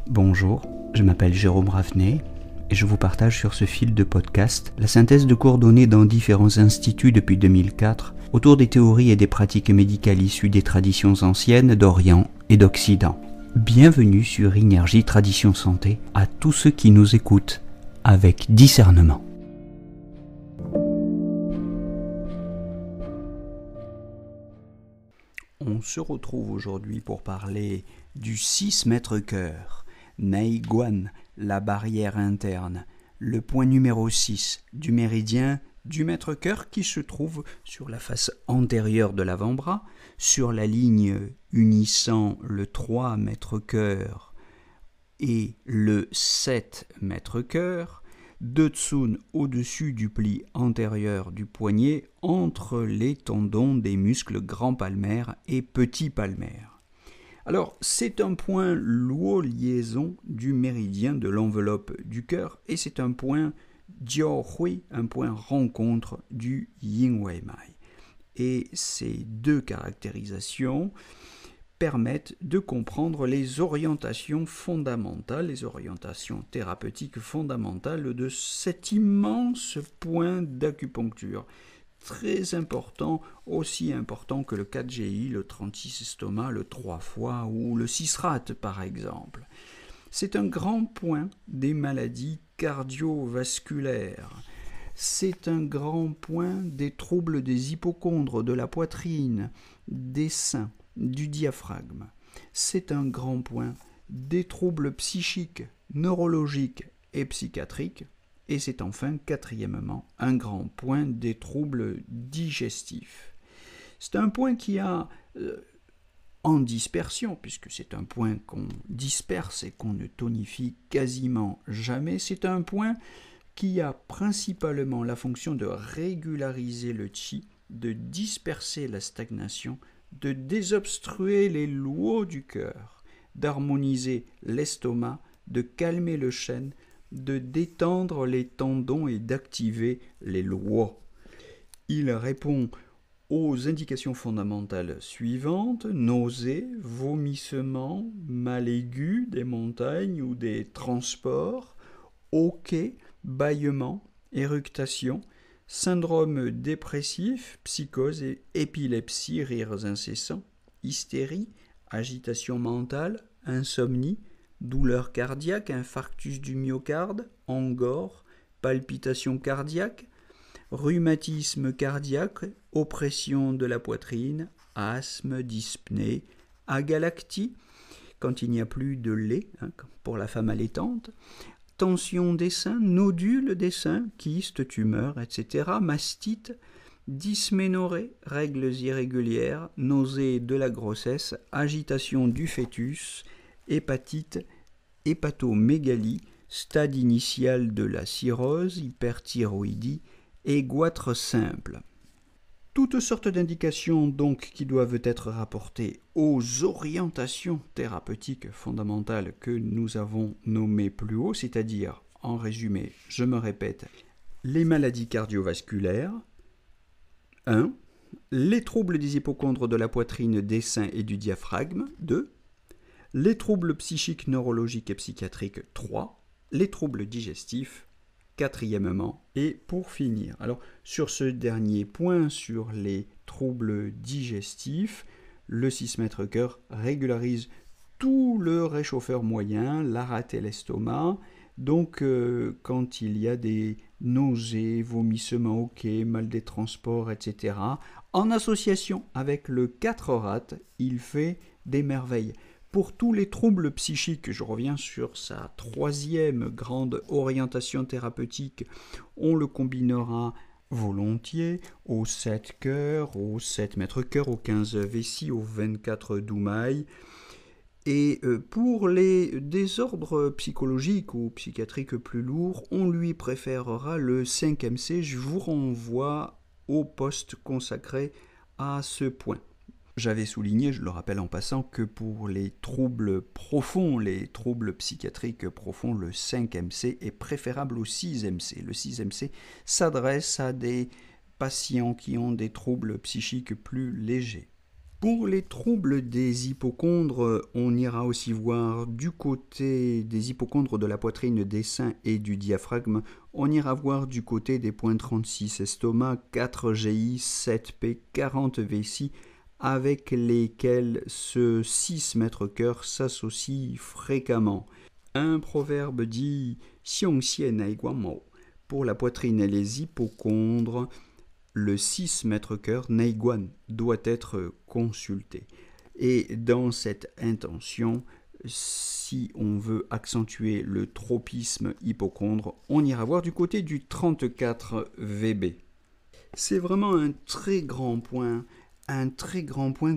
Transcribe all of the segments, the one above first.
Bonjour, je m'appelle Jérôme Ravenet et je vous partage sur ce fil de podcast la synthèse de cours donnés dans différents instituts depuis 2004 autour des théories et des pratiques médicales issues des traditions anciennes d'Orient et d'Occident. Bienvenue sur Énergie Tradition Santé à tous ceux qui nous écoutent avec discernement. On se retrouve aujourd'hui pour parler du 6 mètres cœur, Nei Guan, la barrière interne, le point numéro 6 du méridien du mètre cœur qui se trouve sur la face antérieure de l'avant-bras, sur la ligne unissant le 3 mètre cœur et le 7 mètre cœur, Dessous au-dessus du pli antérieur du poignet entre les tendons des muscles grand palmaire et petit palmaire. Alors, c'est un point luo-liaison du méridien de l'enveloppe du cœur et c'est un point jiao-hui, un point rencontre du yin-wei-mai. Et ces deux caractérisations permettent de comprendre les orientations fondamentales, les orientations thérapeutiques fondamentales de cet immense point d'acupuncture. Très important, aussi important que le 4GI, le 36 estomac, le 3 fois ou le 6 rat par exemple. C'est un grand point des maladies cardiovasculaires. C'est un grand point des troubles des hypocondres, de la poitrine, des seins, du diaphragme. C'est un grand point des troubles psychiques, neurologiques et psychiatriques. Et c'est enfin, quatrièmement, un grand point des troubles digestifs. C'est un point qui a, en dispersion, puisque c'est un point qu'on disperse et qu'on ne tonifie quasiment jamais, c'est un point qui a principalement la fonction de régulariser le qi, de disperser la stagnation, de désobstruer les luos du cœur, d'harmoniser l'estomac, de calmer le chêne, de détendre les tendons et d'activer les luos. Il répond aux indications fondamentales suivantes: nausées, vomissements, mal aigu des montagnes ou des transports, hoquets, bâillements, éructation, syndrome dépressif, psychose et épilepsie, rires incessants, hystérie, agitation mentale, insomnie, douleur cardiaque, infarctus du myocarde, angor, palpitation cardiaque, rhumatisme cardiaque, oppression de la poitrine, asthme, dyspnée, agalactie, quand il n'y a plus de lait, pour la femme allaitante, tension des seins, nodules des seins, kystes, tumeurs, etc., mastite, dysménorrhée, règles irrégulières, nausées de la grossesse, agitation du fœtus, hépatite, hépatomégalie, stade initial de la cirrhose, hyperthyroïdie et goitre simple. Toutes sortes d'indications donc qui doivent être rapportées aux orientations thérapeutiques fondamentales que nous avons nommées plus haut, c'est-à-dire, en résumé, je me répète, les maladies cardiovasculaires, 1. Les troubles des hypocondres de la poitrine, des seins et du diaphragme, 2. Les troubles psychiques, neurologiques et psychiatriques, 3. Les troubles digestifs, quatrièmement, et pour finir. Alors, sur ce dernier point, sur les troubles digestifs, le 6 mètres cœur régularise tout le réchauffeur moyen, la rate et l'estomac. Donc, quand il y a des nausées, vomissements, hoquets, mal des transports, etc., en association avec le 4 rat, il fait des merveilles. Pour tous les troubles psychiques, je reviens sur sa troisième grande orientation thérapeutique, on le combinera volontiers au 7 cœur, au 7 mètres cœur, au 15 vessie, au 24 doumaï. Et pour les désordres psychologiques ou psychiatriques plus lourds, on lui préférera le 5MC. Je vous renvoie au post consacré à ce point. J'avais souligné, je le rappelle en passant, que pour les troubles profonds, les troubles psychiatriques profonds, le 5MC est préférable au 6MC. Le 6MC s'adresse à des patients qui ont des troubles psychiques plus légers. Pour les troubles des hypocondres, on ira aussi voir du côté des hypocondres de la poitrine, des seins et du diaphragme, on ira voir du côté des points 36 estomac, 4 GI, 7P, 40 vessie, avec lesquels ce 6 mètres cœur s'associe fréquemment. Un proverbe dit « Xiong xie nai guan mo » pour la poitrine et les hypocondres. Le 6 mètres cœur, Neiguan, doit être consulté. Et dans cette intention, si on veut accentuer le tropisme hypocondre, on ira voir du côté du 34 VB. C'est vraiment un très grand point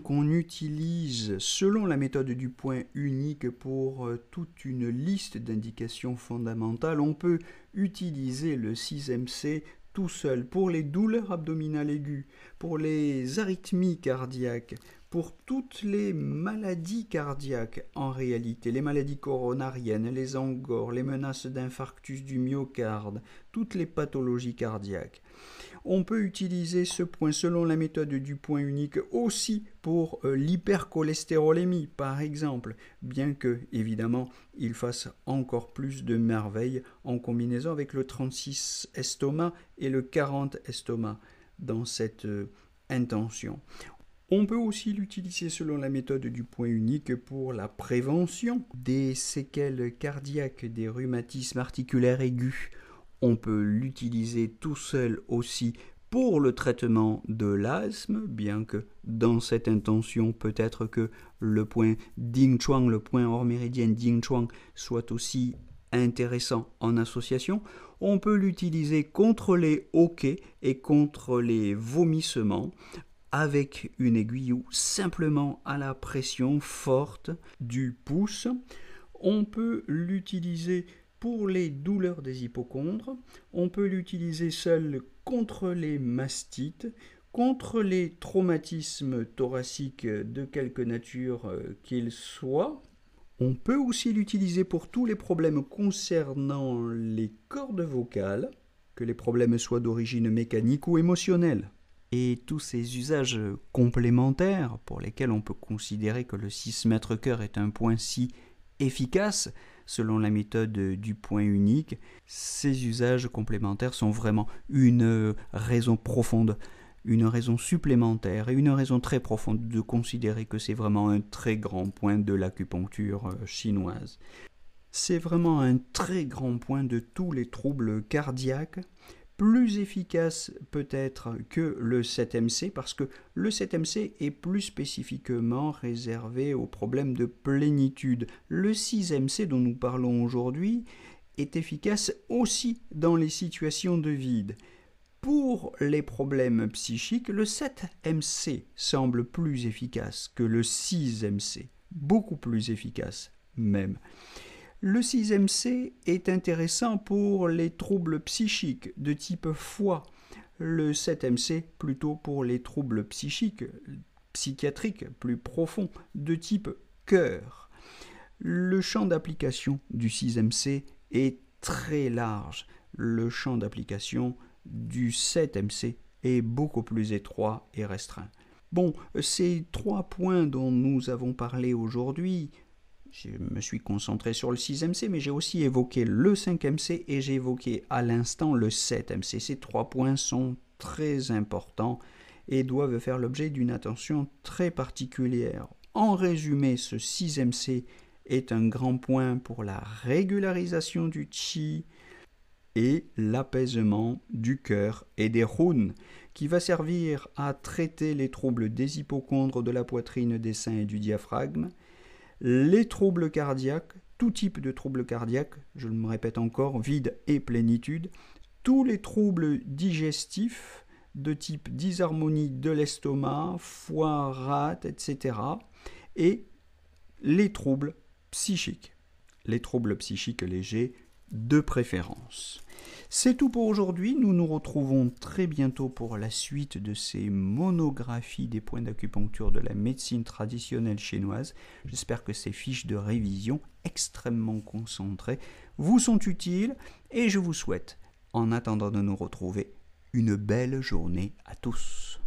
qu'on utilise selon la méthode du point unique pour toute une liste d'indications fondamentales. On peut utiliser le 6MC tout seul pour les douleurs abdominales aiguës, pour les arythmies cardiaques, pour toutes les maladies cardiaques en réalité, les maladies coronariennes, les angores, les menaces d'infarctus du myocarde, toutes les pathologies cardiaques. On peut utiliser ce point selon la méthode du point unique aussi pour l'hypercholestérolémie par exemple, bien que évidemment il fasse encore plus de merveilles en combinaison avec le 36 estomac et le 40 estomac dans cette intention. On peut aussi l'utiliser selon la méthode du point unique pour la prévention des séquelles cardiaques, des rhumatismes articulaires aigus. On peut l'utiliser tout seul aussi pour le traitement de l'asthme, bien que dans cette intention, peut-être que le point Ding-Chuang, le point hors méridien Ding-Chuang, soit aussi intéressant en association. On peut l'utiliser contre les hoquets et contre les vomissements, avec une aiguille ou simplement à la pression forte du pouce. On peut l'utiliser pour les douleurs des hypocondres, on peut l'utiliser seul contre les mastites, contre les traumatismes thoraciques de quelque nature qu'ils soient. On peut aussi l'utiliser pour tous les problèmes concernant les cordes vocales, que les problèmes soient d'origine mécanique ou émotionnelle. Et tous ces usages complémentaires pour lesquels on peut considérer que le 6 mètres cœur est un point si efficace, selon la méthode du point unique, ces usages complémentaires sont vraiment une raison profonde, une raison supplémentaire et une raison très profonde de considérer que c'est vraiment un très grand point de l'acupuncture chinoise. C'est vraiment un très grand point de tous les troubles cardiaques, plus efficace peut-être que le 7MC parce que le 7MC est plus spécifiquement réservé aux problèmes de plénitude. Le 6MC dont nous parlons aujourd'hui est efficace aussi dans les situations de vide. Pour les problèmes psychiques, le 7MC semble plus efficace que le 6MC, beaucoup plus efficace même. Le 6MC est intéressant pour les troubles psychiques de type foie, le 7MC plutôt pour les troubles psychiques, psychiatriques plus profonds de type cœur. Le champ d'application du 6MC est très large, le champ d'application du 7MC est beaucoup plus étroit et restreint. Bon, ces 3 points dont nous avons parlé aujourd'hui, je me suis concentré sur le 6MC, mais j'ai aussi évoqué le 5MC et j'ai évoqué à l'instant le 7MC. Ces 3 points sont très importants et doivent faire l'objet d'une attention très particulière. En résumé, ce 6MC est un grand point pour la régularisation du qi et l'apaisement du cœur et des runes, qui va servir à traiter les troubles des hypocondres de la poitrine, des seins et du diaphragme, les troubles cardiaques, tout type de troubles cardiaques, je me répète encore, vide et plénitude, tous les troubles digestifs de type disharmonie de l'estomac, foie, rate, etc. et les troubles psychiques légers de préférence. C'est tout pour aujourd'hui, nous nous retrouvons très bientôt pour la suite de ces monographies des points d'acupuncture de la médecine traditionnelle chinoise. J'espère que ces fiches de révision extrêmement concentrées vous sont utiles et je vous souhaite, en attendant de nous retrouver, une belle journée à tous.